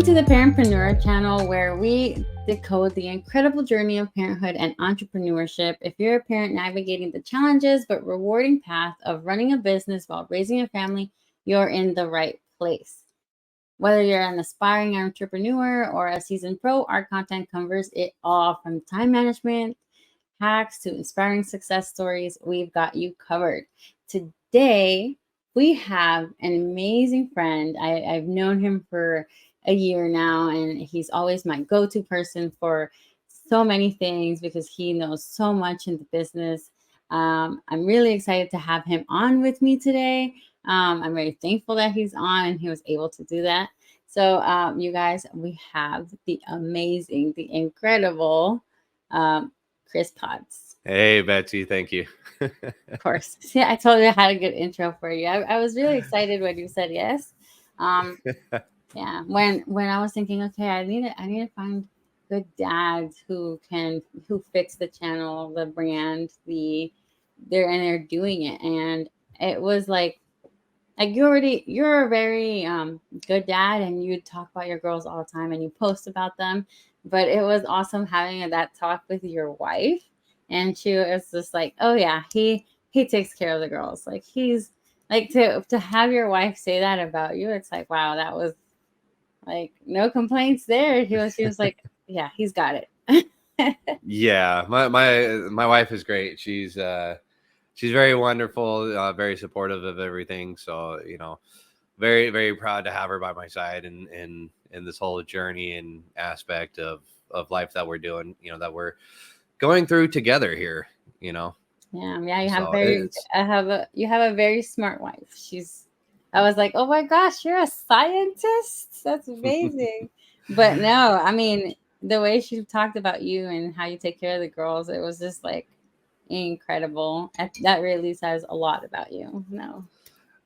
Welcome to the Parentpreneur channel, where we decode the incredible journey of parenthood and entrepreneurship. If you're a parent navigating the challenges but rewarding path of running a business while raising a family, you're in the right place. Whether you're an aspiring entrepreneur or a seasoned pro, our content covers it all, from time management hacks to inspiring success stories. We've got you covered. Today, we have an amazing friend. I've known him for a year now, and he's always my go-to person for so many things because he knows so much in the business. I'm really excited to have him on with me today. I'm very thankful that he's on and he was able to do that. So, you guys, we have the amazing, the incredible Chris PODS. Hey, Betsy, thank you. Of course. See, I told you I had a good intro for you. I was really excited when you said yes. Yeah, when I was thinking, okay, I need to find good dads who fix the channel, the brand, they're doing it, and it was like you're a very good dad, and you talk about your girls all the time and you post about them, but it was awesome having that talk with your wife, and she was just like, oh yeah, he takes care of the girls. Like, he's like, to have your wife say that about you, it's like, wow, that was like no complaints there. She was like, yeah, he's got it. Yeah, my wife is great. She's very wonderful, very supportive of everything. So, very, very proud to have her by my side in this whole journey and aspect of life that we're doing, that we're going through together here, Yeah, you have So you have a very smart wife. I was like, oh my gosh, you're a scientist? That's amazing. But no, I mean, the way she talked about you and how you take care of the girls, it was just like incredible. That really says a lot about you. No.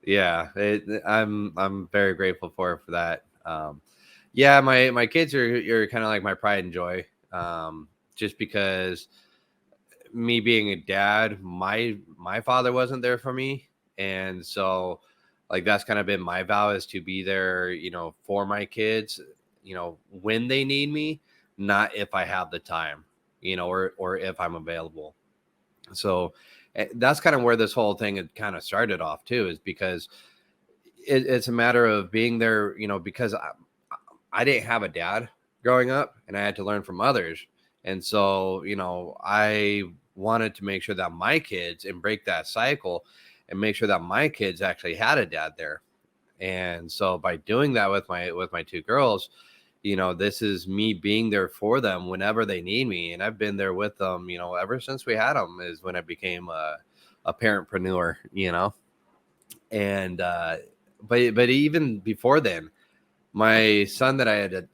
yeah, I'm very grateful for her for that. Yeah, my kids are kind of like my pride and joy. Just because me being a dad, my father wasn't there for me, and so like that's kind of been my vow, is to be there, for my kids, when they need me, not if I have the time, or if I'm available. So that's kind of where this whole thing had kind of started off too, is because it's a matter of being there, because I didn't have a dad growing up, and I had to learn from others. And so, I wanted to make sure that my kids, and break that cycle, and make sure that my kids actually had a dad there. And so by doing that with my two girls, this is me being there for them whenever they need me. And I've been there with them, ever since we had them, is when I became a parentpreneur, and but even before then, my son that I had,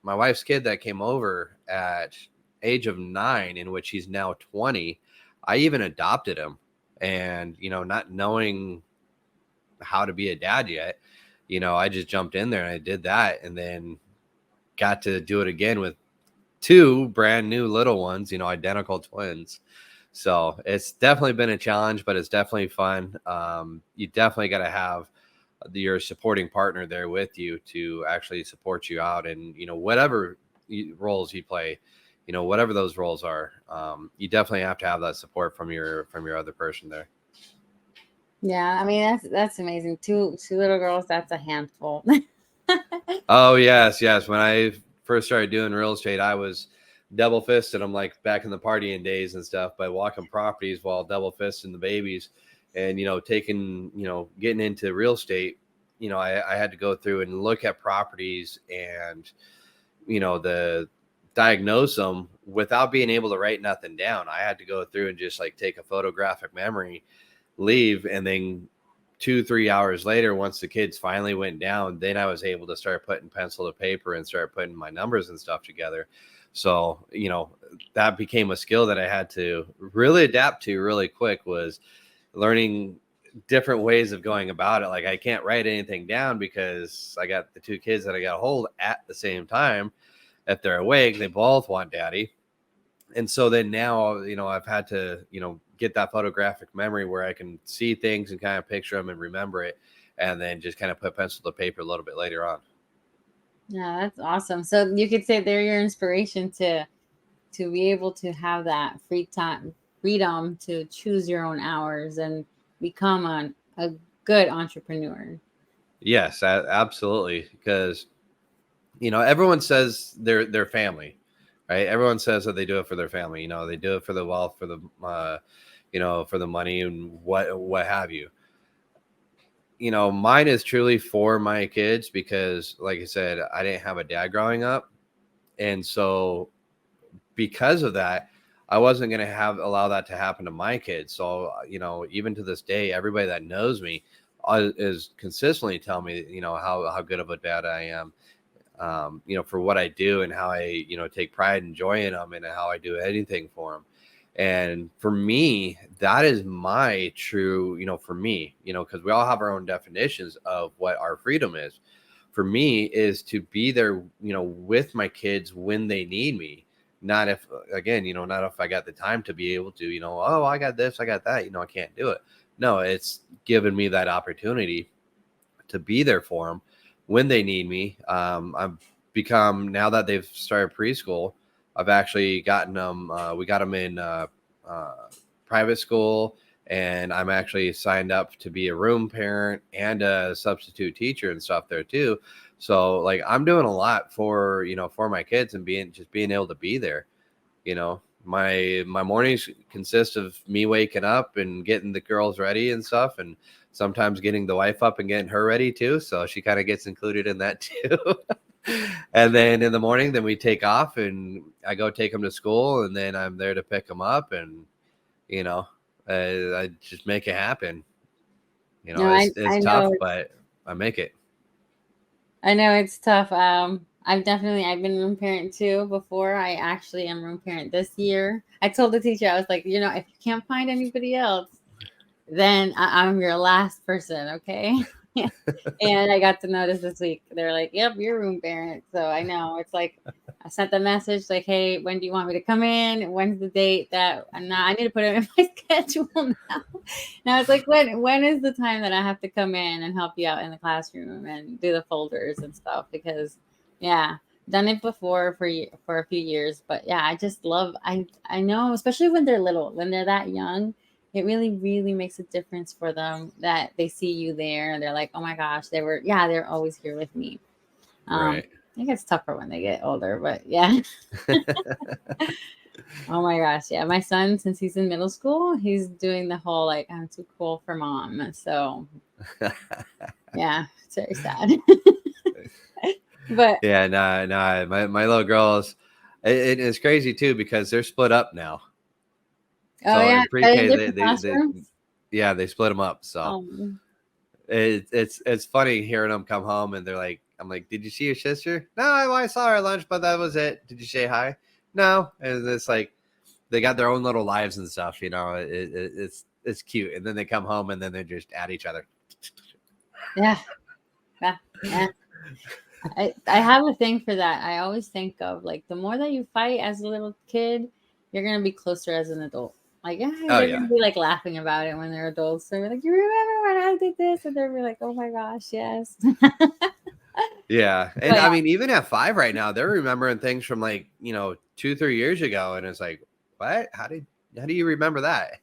my wife's kid that came over at age of 9, in which he's now 20, I even adopted him. And, not knowing how to be a dad yet, I just jumped in there and I did that, and then got to do it again with 2 brand new little ones, identical twins. So it's definitely been a challenge, but it's definitely fun. You definitely got to have your supporting partner there with you to actually support you out, and whatever roles you play, whatever those roles are, you definitely have to have that support from your other person there. Yeah, I mean, that's amazing. Two little girls, that's a handful. Oh yes, when I first started doing real estate, I was double fisted. I'm like back in the partying days and stuff, by walking properties while double fisting the babies. And getting into real estate, I had to go through and look at properties and the diagnose them without being able to write nothing down. I had to go through and just like take a photographic memory, leave, and then 2-3 hours later, once the kids finally went down, then I was able to start putting pencil to paper and start putting my numbers and stuff together. So that became a skill that I had to really adapt to really quick, was learning different ways of going about it. Like, I can't write anything down because I got the 2 kids that I got to hold at the same time. If they're awake, they both want daddy. And so then now, I've had to, get that photographic memory where I can see things and kind of picture them and remember it, and then just kind of put pencil to paper a little bit later on. Yeah, that's awesome. So you could say they're your inspiration to be able to have that freedom to choose your own hours and become a good entrepreneur. Yes, absolutely. Because, everyone says their family, right? Everyone says that they do it for their family. They do it for the wealth, for the, for the money and what have you. Mine is truly for my kids because, like I said, I didn't have a dad growing up. And so because of that, I wasn't going to allow that to happen to my kids. So, even to this day, everybody that knows me is consistently telling me, how good of a dad I am, for what I do and how I, take pride and joy in them and how I do anything for them. And for me, that is my true, for me, because we all have our own definitions of what our freedom is. For me, is to be there, with my kids when they need me. Not if, again, not if I got the time to be able to, oh, I got this, I got that, I can't do it. No, it's given me that opportunity to be there for them when they need me. I've become, now that they've started preschool, I've actually gotten them. We got them in uh, private school, and I'm actually signed up to be a room parent and a substitute teacher and stuff there too. So like I'm doing a lot for for my kids and being able to be there. My mornings consist of me waking up and getting the girls ready and stuff, and sometimes getting the wife up and getting her ready too, so she kind of gets included in that too. And then in the morning, then we take off and I go take them to school, and then I'm there to pick them up, and you know I just make it happen. No, It's I tough, know but I make it. I know it's tough. I've been room parent too before. I actually am room parent this year. I told the teacher, I was like, if you can't find anybody else, then I'm your last person, okay? And I got to notice this week. They're like, "Yep, you're room parent." So I know it's like I sent the message like, "Hey, when do you want me to come in? When's the date that?" And now I need to put it in my schedule now. Now it's like when is the time that I have to come in and help you out in the classroom and do the folders and stuff? Because yeah, done it before for a few years, but yeah, I just love. I know, especially when they're little, when they're that young, it really, really makes a difference for them that they see you there and they're like, oh my gosh, they're always here with me. Right. I think it's tougher when they get older, but yeah. Oh my gosh. Yeah. My son, since he's in middle school, he's doing the whole like, I'm too cool for mom. So yeah, it's very sad. But Yeah, no, my little girls, it's crazy too because they're split up now. oh So yeah, in they're in pre-K, different classrooms. yeah, they split them up. So Um, it's funny hearing them come home and they're like, I'm like, did you see your sister? No, I saw her at lunch, but that was it. Did you say hi? No. And it's like they got their own little lives and stuff. It's cute. And then they come home and then they're just at each other. yeah, yeah, yeah. I have a thing for that. I always think of like the more that you fight as a little kid, you're gonna be closer as an adult. Like, yeah, Oh they're yeah. gonna be like laughing about it when they're adults. They're like, you remember when I did this? And they're like, oh my gosh, yes. Yeah. And But I mean, even at 5 right now, they're remembering things from like, 2, 3 years ago. And it's like, what? How do you remember that?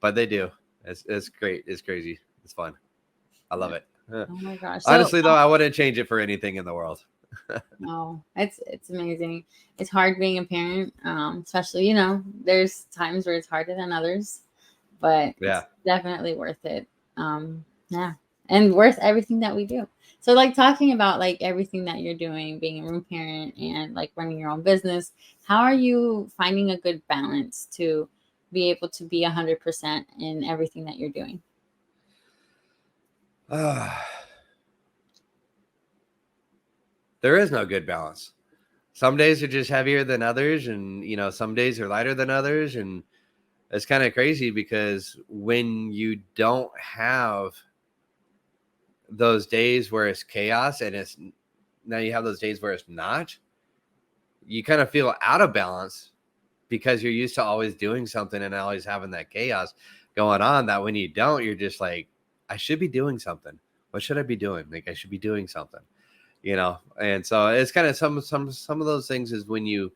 But they do. It's great. It's crazy. It's fun. I love yeah. it. Oh my gosh. So Honestly, though, I wouldn't change it for anything in the world. no, it's amazing. It's hard being a parent, especially there's times where it's harder than others, but Yeah. it's definitely worth it. Yeah, and worth everything that we do. So, like talking about like everything that you're doing, being a room parent and like running your own business, how are you finding a good balance to be able to be 100% in everything that you're doing? There is no good balance. Some days are just heavier than others, and some days are lighter than others, and it's kind of crazy because when you don't have those days where it's chaos and it's now you have those days where it's not, you kind of feel out of balance because you're used to always doing something and always having that chaos going on, that when you don't, you're just like, I should be doing something. What should I be doing? Like, I should be doing something. And so it's kind of some of those things is when you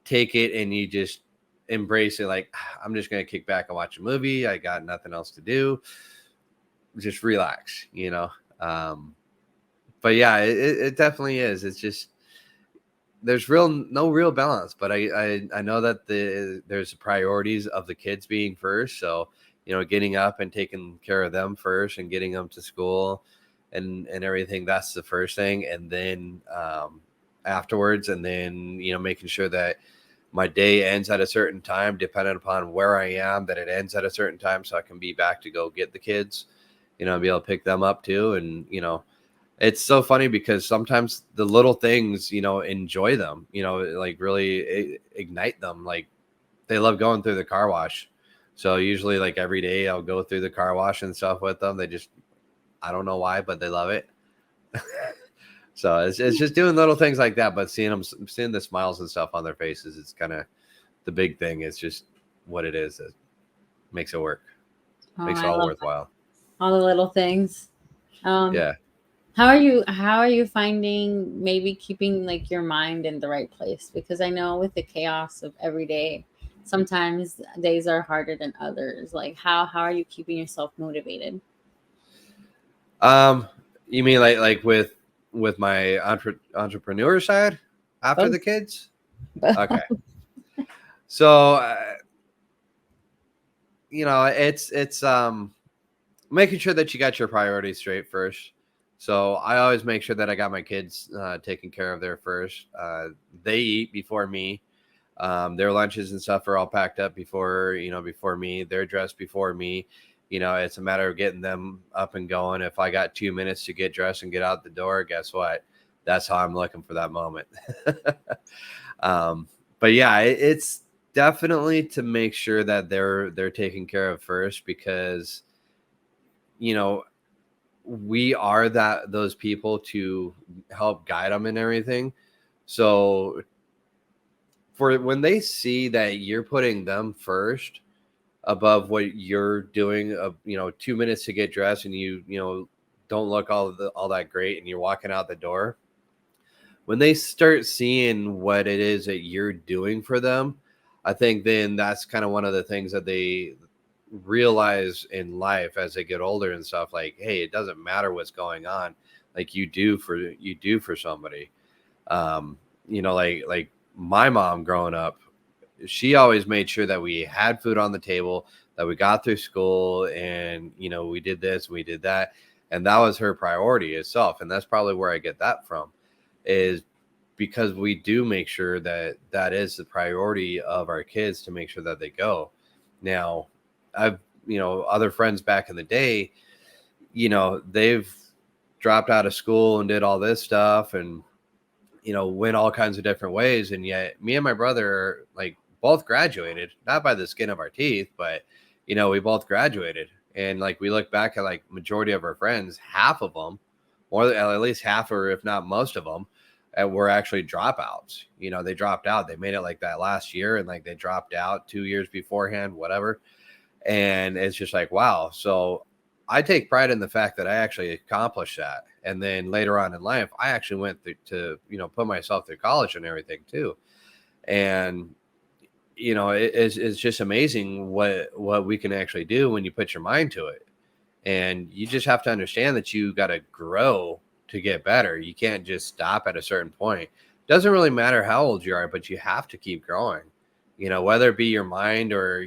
take it and you just embrace it, like, I'm just going to kick back and watch a movie. I got nothing else to do. Just relax. But yeah, it definitely is. It's just, there's no real balance, but I know that there's priorities of the kids being first. So, getting up and taking care of them first and getting them to school and everything, that's the first thing. And then afterwards, and then, making sure that my day ends at a certain time, depending upon where I am, that it ends at a certain time so I can be back to go get the kids, be able to pick them up too. And, it's so funny because sometimes the little things, enjoy them, like really ignite them. Like they love going through the car wash. So usually like every day I'll go through the car wash and stuff with them. They just, I don't know why, but they love it. So it's just doing little things like that, but seeing the smiles and stuff on their faces, it's kind of the big thing. It's just what it is that makes it work, makes it all worthwhile. All the little things. Yeah. How are you finding maybe keeping like your mind in the right place? Because I know with the chaos of every day, sometimes days are harder than others. Like how are you keeping yourself motivated? You mean like with my entrepreneur side after Both. the kids? Okay. So it's making sure that you got your priorities straight first. So I always make sure that I got my kids taken care of there first. They eat before me. Their lunches and stuff are all packed up before me. They're dressed before me. It's a matter of getting them up and going. If I got 2 minutes to get dressed and get out the door, guess what? That's how I'm looking for that moment. But yeah, it's definitely to make sure that they're taken care of first, because we are those people to help guide them and everything. So for when they see that you're putting them first above what you're doing, 2 minutes to get dressed, and you don't look all that great, and you're walking out the door, when they start seeing what it is that you're doing for them, I think then that's kind of one of the things that they realize in life as they get older and stuff. Like, hey, it doesn't matter what's going on, like you do for somebody. Like my mom growing up, she always made sure that we had food on the table, that we got through school, and we did this, we did that, and that was her priority itself. And that's probably where I get that from, is because we do make sure that that is the priority of our kids, to make sure that they go. Now, I've other friends back in the day, they've dropped out of school and did all this stuff, and went all kinds of different ways, and yet me and my brother like both graduated, not by the skin of our teeth, but we both graduated. And like we look back at like majority of our friends, half of them, or at least half, or if not most of them, were actually dropouts. They dropped out, they made it like that last year, and like they dropped out 2 years beforehand, whatever. And it's just like, wow. So I take pride in the fact that I actually accomplished that. And then later on in life, I actually went to put myself through college and everything too. And it's just amazing what we can actually do when you put your mind to it. And you just have to understand that you got to grow to get better. You can't just stop at a certain point. Doesn't really matter how old you are, but you have to keep growing. Whether it be your mind, or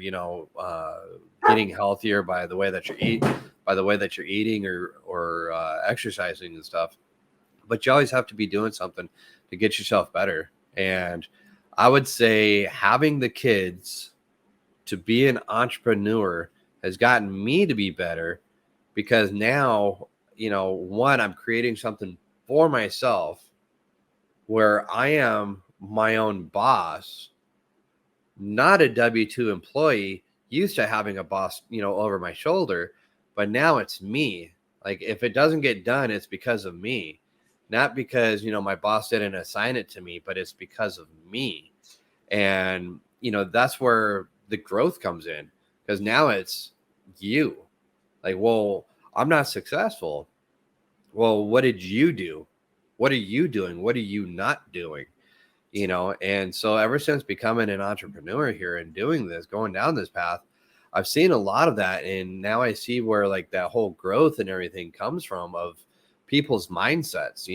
getting healthier by the way that you're eating, or exercising and stuff. But you always have to be doing something to get yourself better. And I would say having the kids to be an entrepreneur has gotten me to be better, because now, one, I'm creating something for myself where I am my own boss, not a W-2 employee, used to having a boss, over my shoulder, but now it's me. Like if it doesn't get done, it's because of me, not because, my boss didn't assign it to me, but it's because of me. And, that's where the growth comes in, because now it's you. Like, well, I'm not successful. Well, what did you do? What are you doing? What are you not doing? And so ever since becoming an entrepreneur here and doing this, going down this path, I've seen a lot of that. And now I see where like that whole growth and everything comes from, of people's mindsets.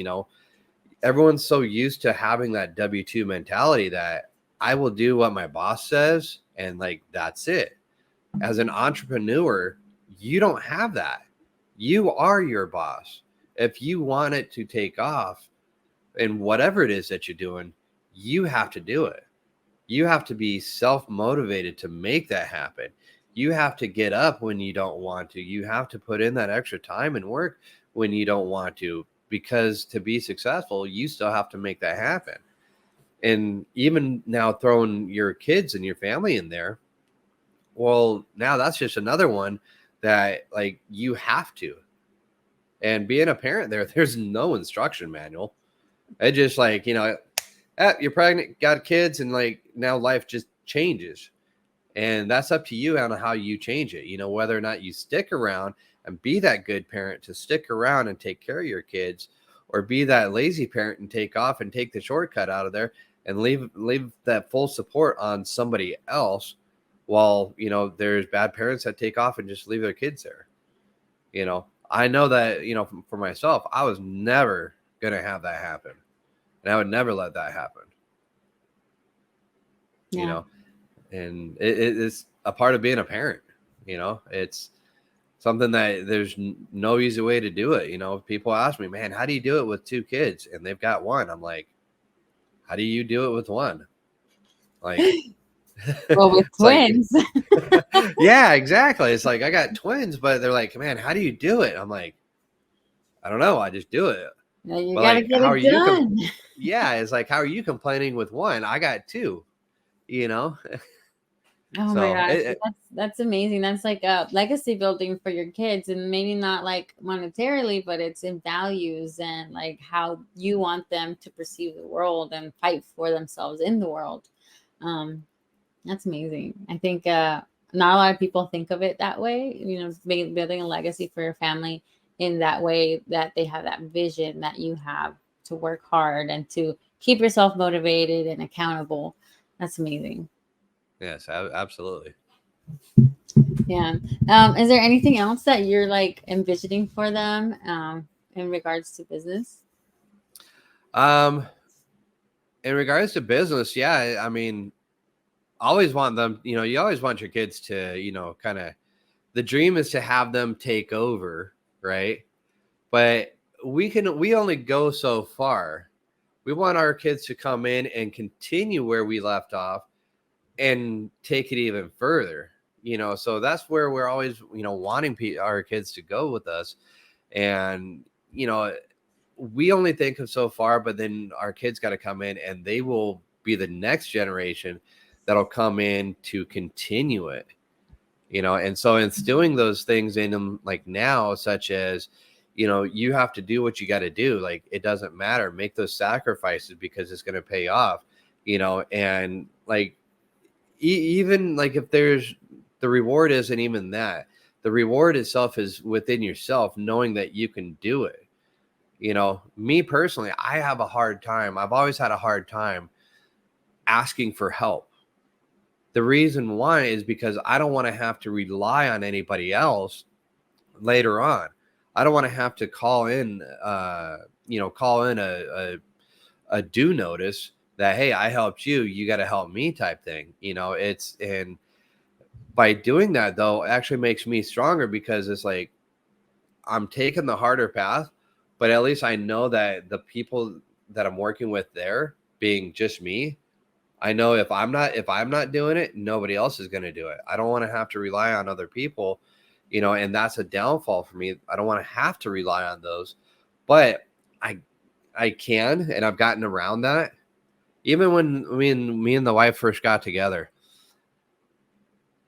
Everyone's so used to having that W-2 mentality that I will do what my boss says and like that's it. As an entrepreneur, you don't have that. You are your boss. If you want it to take off and whatever it is that you're doing, you have to do it. You have to be self-motivated to make that happen. You have to get up when you don't want to. You have to put in that extra time and work when you don't want to, because to be successful, you still have to make that happen. And even now throwing your kids and your family in there, well, now that's just another one that like you have to. And being a parent there's no instruction manual. It just like, you're pregnant, got kids, and like now life just changes. And that's up to you on how you change it, whether or not you stick around and be that good parent to stick around and take care of your kids, or be that lazy parent and take off and take the shortcut out of there and leave that full support on somebody else. While, there's bad parents that take off and just leave their kids there. I know that, for myself, I was never going to have that happen. And I would never let that happen. Yeah. And it is a part of being a parent. It's something that there's no easy way to do it. People ask me, man, how do you do it with 2 kids? And they've got one. I'm like, how do you do it with one? Like, well, with twins. Like, yeah, exactly. It's like, I got twins, but they're like, man, how do you do it? I'm like, I don't know. I just do it. Yeah, you gotta get it done. Yeah, it's like, how are you complaining with one? I got 2, Oh my gosh, that's amazing. That's like a legacy building for your kids, and maybe not like monetarily, but it's in values and like how you want them to perceive the world and fight for themselves in the world. That's amazing. I think not a lot of people think of it that way, building a legacy for your family in that way, that they have that vision that you have to work hard and to keep yourself motivated and accountable. That's amazing. Yes, absolutely. Yeah. Is there anything else that you're like envisioning for them in regards to business? In regards to business, yeah, I mean, always want them, you always want your kids to, kind of, the dream is to have them take over, right? But we only go so far. We want our kids to come in and continue where we left off and take it even further, so that's where we're always, wanting our kids to go with us. And, we only think of so far, but then our kids got to come in and they will be the next generation that'll come in to continue it, and so instilling those things in them, like now, such as, you have to do what you got to do. Like, it doesn't matter. Make those sacrifices because it's going to pay off, and like, even like if there's the reward isn't even that. The reward itself is within yourself, knowing that you can do it. Me personally, I have a hard time. I've always had a hard time asking for help. The reason why is because I don't want to have to rely on anybody else later on. I don't want to have to call in a due notice that, hey, I helped you, you got to help me type thing. And by doing that, though, it actually makes me stronger, because it's like I'm taking the harder path, but at least I know that the people that I'm working with there, being just me, I know if I'm not doing it, nobody else is going to do it. I don't want to have to rely on other people, and that's a downfall for me. I don't want to have to rely on those, but I can, and I've gotten around that. Even when me and the wife first got together,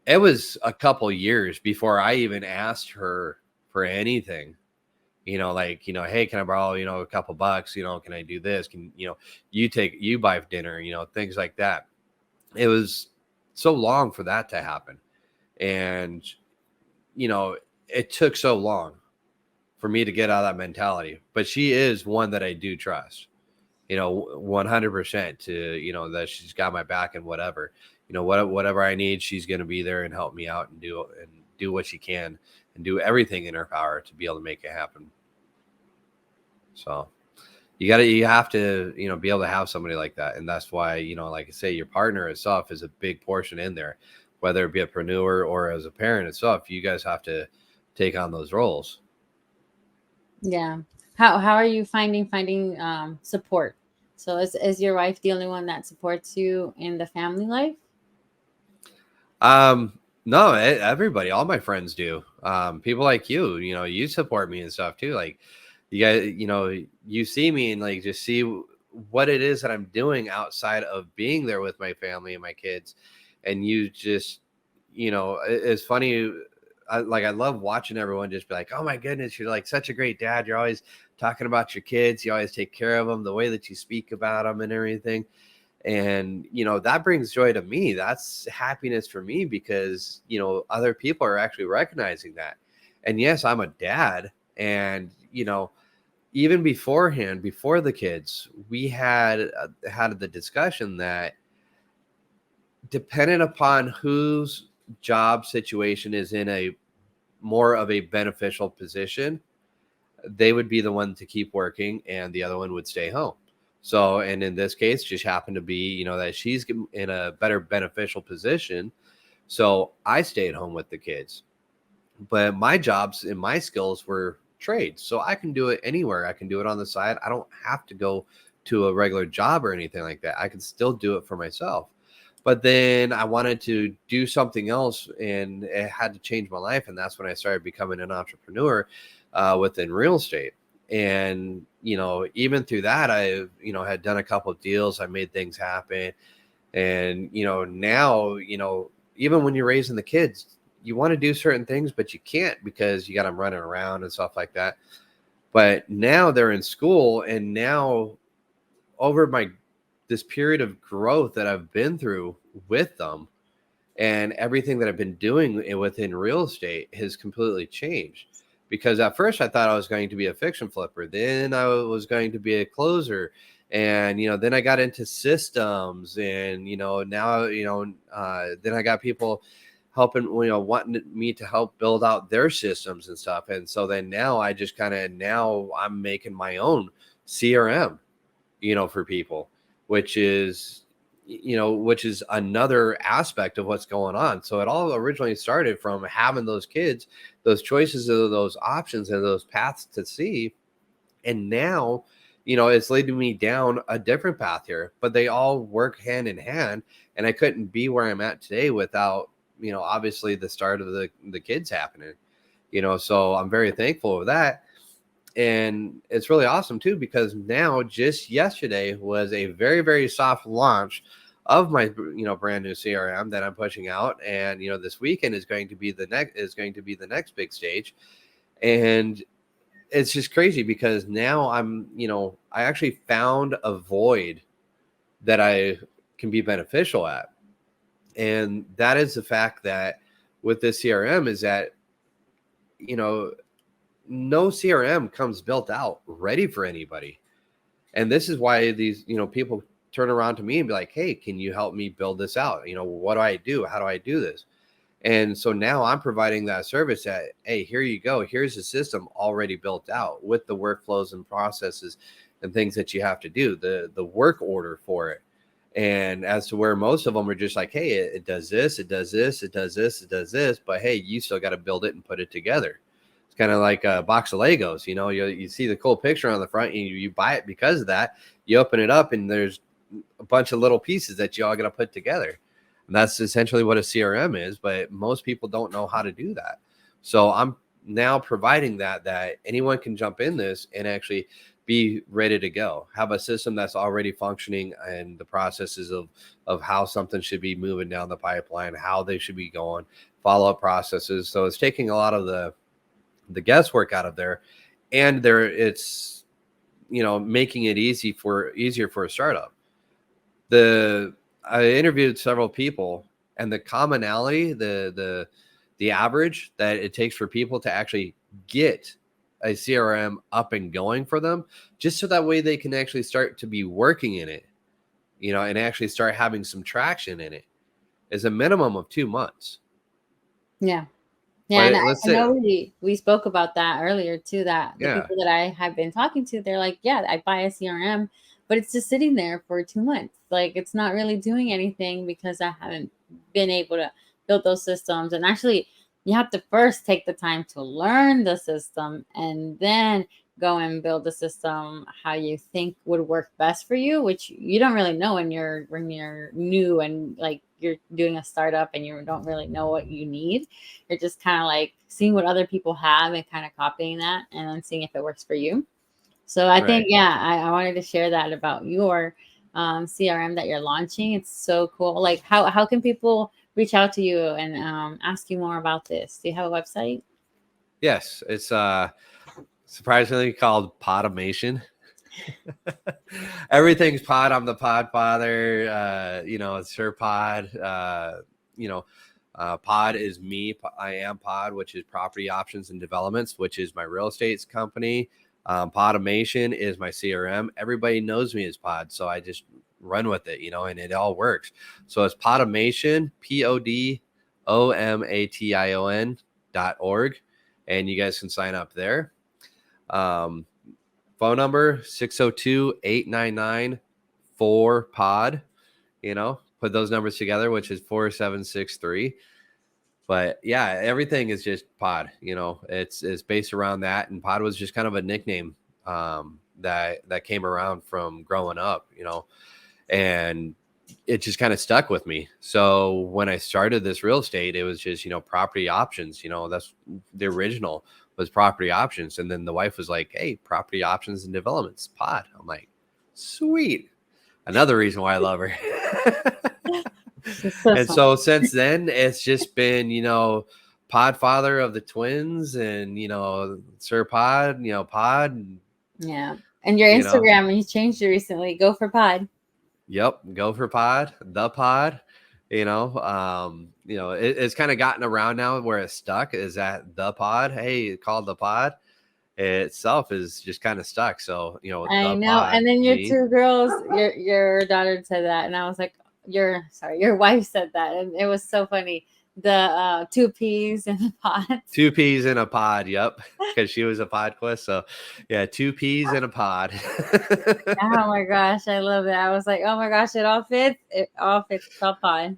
it was a couple years before I even asked her for anything. Hey, can I borrow, a couple bucks? Can I do this? Can, you buy dinner, things like that. It was so long for that to happen. And, it took so long for me to get out of that mentality. But she is one that I do trust, 100% to, that she's got my back and whatever, whatever I need, she's going to be there and help me out and do what she can and do everything in her power to be able to make it happen. So you have to, be able to have somebody like that. And that's why, like I say, your partner itself is a big portion in there, whether it be a preneur or as a parent itself. You guys have to take on those roles. Yeah. How are you finding support? So is your wife the only one that supports you in the family life? No, everybody, all my friends do. People like you support me and stuff too. Like you guys, you see me and like just see what it is that I'm doing outside of being there with my family and my kids. And you just, it's funny. I love watching everyone just be like, oh my goodness, you're like such a great dad. You're always talking about your kids. You always take care of them, the way that you speak about them and everything. And, that brings joy to me. That's happiness for me because, other people are actually recognizing that. And yes, I'm a dad. And, even beforehand, before the kids, we had the discussion that dependent upon whose job situation is in a more of a beneficial position, they would be the one to keep working and the other one would stay home. So, and in this case, just happened to be, that she's in a better beneficial position. So I stayed home with the kids. But my jobs and my skills were trades. So I can do it anywhere. I can do it on the side. I don't have to go to a regular job or anything like that. I can still do it for myself. But then I wanted to do something else and it had to change my life. And that's when I started becoming an entrepreneur within real estate. And, even through that, I, had done a couple of deals. I made things happen. And, now, even when you're raising the kids, you want to do certain things, but you can't because you got them running around and stuff like that. But now they're in school. And now over this period of growth that I've been through with them and everything that I've been doing within real estate has completely changed. Because at first I thought I was going to be a fiction flipper. Then I was going to be a closer. And, then I got into systems and, now, then I got people helping, wanting me to help build out their systems and stuff. And so then now I just now I'm making my own CRM, for people, which is another aspect of what's going on. So it all originally started from having those kids, those choices of those options and those paths to see. And now, it's leading me down a different path here, but they all work hand in hand. And I couldn't be where I'm at today without, obviously the start of the kids happening, so I'm very thankful of that. And it's really awesome too, because now just yesterday was a very, very soft launch of my, brand new CRM that I'm pushing out. And, this weekend is going to be the next big stage. And it's just crazy because now I'm, I actually found a void that I can be beneficial at. And that is the fact that with this CRM is that, no CRM comes built out ready for anybody. And this is why these, people turn around to me and be like, hey, can you help me build this out? What do I do? How do I do this? And so now I'm providing that service that, hey, here you go. Here's a system already built out with the workflows and processes and things that you have to do, the work order for it. And as to where most of them are just like, hey, it does this, it does this, it does this, it does this. But hey, you still got to build it and put it together. It's kind of like a box of Legos. You see the cool picture on the front, and you buy it because of that. You open it up, and there's a bunch of little pieces that you all got to put together. And that's essentially what a CRM is, but most people don't know how to do that. So I'm now providing that anyone can jump in this and actually be ready to go, have a system that's already functioning and the processes of how something should be moving down the pipeline, how they should be going, follow-up processes. So it's taking a lot of the guesswork out of there, and it's making it easier for a startup. I interviewed several people, and the commonality, the average that it takes for people to actually get a CRM up and going for them, just so that way they can actually start to be working in it, and actually start having some traction in it, is a minimum of 2 months. Yeah. Yeah, and But I let's I say, know we spoke about that earlier too, that the yeah, people that I have been talking to, they're like, yeah, I buy a CRM, but it's just sitting there for 2 months. Like it's not really doing anything because I haven't been able to build those systems. And actually, you have to first take the time to learn the system and then go and build the system how you think would work best for you, which you don't really know when you're new and like you're doing a startup and you don't really know what you need. You're just kind of like seeing what other people have and kind of copying that and then seeing if it works for you. So I think, right. yeah, I wanted to share that about your CRM that you're launching. It's so cool. Like, how can people reach out to you and ask you more about this? Do you have a website? Yes, it's surprisingly called Podimation. Everything's pod. I'm the pod father. It's her pod. Pod is me. I am Pod, which is Property Options and Developments, which is my real estate company. Podimation is my CRM. Everybody knows me as Pod, so I just run with it, and it all works. So it's Podimation, PODOMATION.org, and you guys can sign up there. Phone number 602-899-4pod. Put those numbers together, which is 4763. But yeah, everything is just Pod. It's based around that, and Pod was just kind of a nickname that came around from growing up, and it just kind of stuck with me. So when I started this real estate, it was just property options. That's the original was property options, and then the wife was like, "Hey, property options and developments, Pod." I'm like, "Sweet." Another reason why I love her. It's so And fun. so since then, it's just been, Pod father of the twins, and, Sir Pod, Pod, and, Yeah. And your you know, Instagram, you changed it recently. Go for Pod. yep, go for Pod, the Pod, it's kind of gotten around now where it's stuck is at the Pod. Hey, it's called the Pod itself is just kind of stuck. So, I the know. Pod, And then your me, two girls, your daughter said that, and I was like, your wife said that, and it was so funny. The two peas in the pot. 2 peas in a pod. Yep. Because she was a pod quest. So yeah, 2 peas in a pod. Oh my gosh, I love it. I was like, oh my gosh, it all fits. It all fits. It's all pod.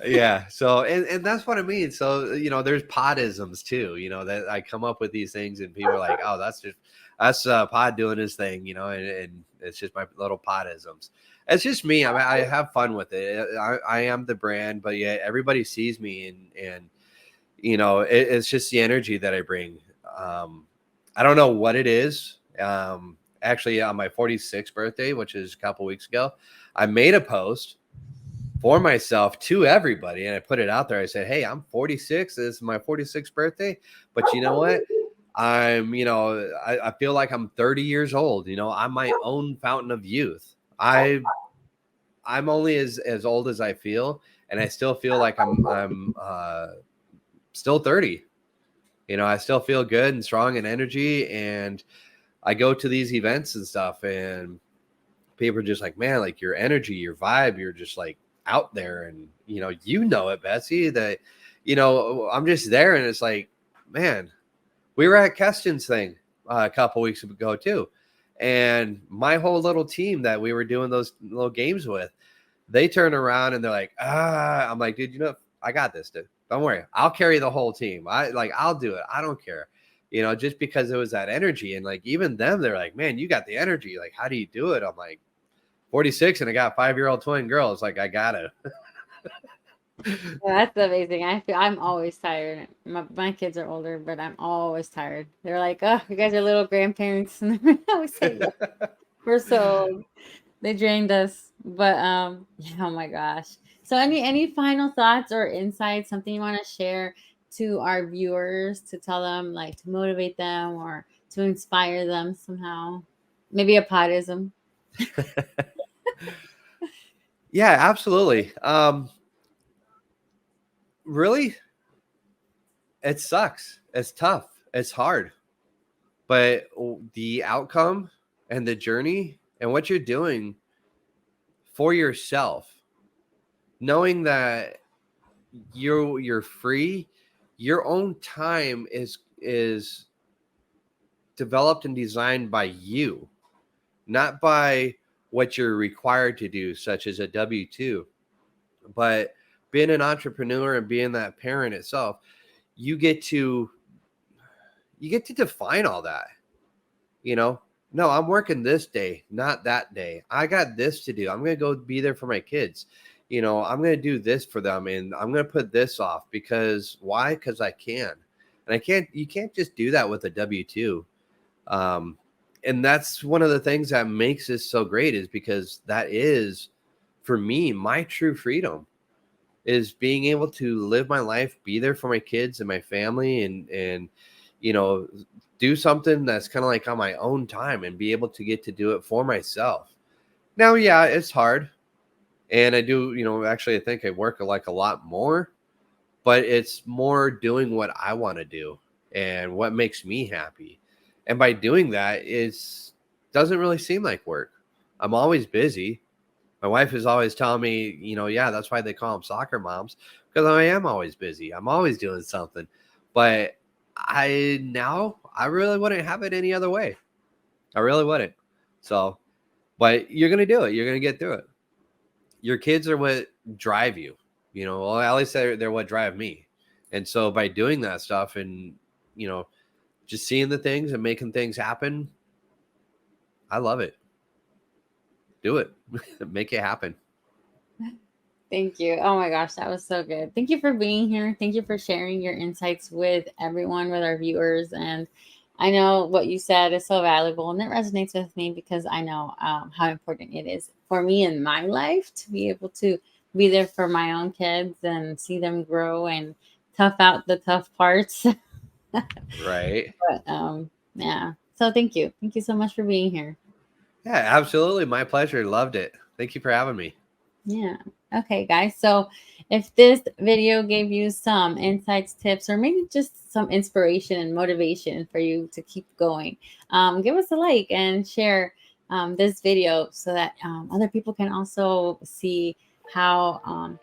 Yeah. So, and that's what I mean. So, there's podisms too, that I come up with these things and people are like, oh, that's Pod doing his thing, and it's just my little podisms. It's just me. I mean, I have fun with it. I am the brand, but yeah, everybody sees me and it's just the energy that I bring. I don't know what it is. Actually, on my 46th birthday, which is a couple weeks ago, I made a post for myself to everybody, and I put it out there. I said, "Hey, I'm 46. This is my 46th birthday, but you know what? I feel like I'm 30 years old. I'm my own fountain of youth. I'm only as old as I feel, and I still feel like I'm still 30. I still feel good and strong and energy, and I go to these events and stuff, and people are just like, man, like your energy, your vibe, you're just like out there, and it, Betsy, that I'm just there, and it's like, man, we were at Keston's thing a couple weeks ago too, and my whole little team that we were doing those little games with, they turn around and they're like, I'm like, dude, I got this, dude. Don't worry. I'll carry the whole team. I'll do it. I don't care. Just because it was that energy. And like, even them, they're like, man, you got the energy. Like, how do you do it? I'm like, 46 and I got 5-year-old twin girls. Like, I got it. Yeah, that's amazing. I'm always tired. My kids are older, but I'm always tired. They're like, oh, you guys are little grandparents. And I always say, yeah, we're so old. They drained us. But yeah, oh my gosh. So any final thoughts or insights, something you want to share to our viewers to tell them, like to motivate them or to inspire them somehow? Maybe a podism. Yeah, absolutely. Really, it sucks. It's tough. It's hard. but the outcome and the journey and what you're doing for yourself, knowing that you're free, your own time is developed and designed by you, not by what you're required to do, such as a W-2. But being an entrepreneur and being that parent itself, you get to define all that. No, I'm working this day, not that day. I got this to do. I'm going to go be there for my kids. I'm going to do this for them, and I'm going to put this off because why? Because I can. And you can't just do that with a W-2. And that's one of the things that makes this so great, is because that is, for me, my true freedom, is being able to live my life, be there for my kids and my family, and do something that's kind of like on my own time and be able to get to do it for myself. Now, yeah, it's hard. And I do, actually, I think I work like a lot more, but it's more doing what I want to do and what makes me happy. And by doing that, it doesn't really seem like work. I'm always busy. My wife is always telling me, yeah, that's why they call them soccer moms, because I am always busy. I'm always doing something. But I really wouldn't have it any other way. I really wouldn't. So, but you're going to do it. You're going to get through it. Your kids are what drive you, well, at least they're what drive me. And so by doing that stuff and, just seeing the things and making things happen, I love it. Do it. Make it happen. Thank you. Oh my gosh, that was so good. Thank you for being here. Thank you for sharing your insights with everyone, with our viewers. And I know what you said is so valuable, and it resonates with me because I know how important it is for me in my life to be able to be there for my own kids and see them grow and tough out the tough parts. Right. But yeah. So thank you. Thank you so much for being here. Yeah, absolutely. My pleasure. Loved it. Thank you for having me. Yeah. Okay, guys. So if this video gave you some insights, tips, or maybe just some inspiration and motivation for you to keep going, give us a like and share this video so that other people can also see how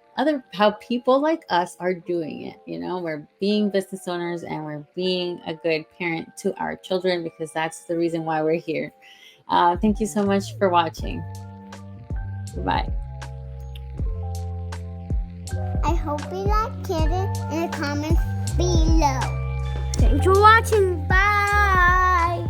how people like us are doing it. We're being business owners and we're being a good parent to our children, because that's the reason why we're here. Thank you so much for watching. Bye. I hope you like it in the comments below. Thanks for watching. Bye.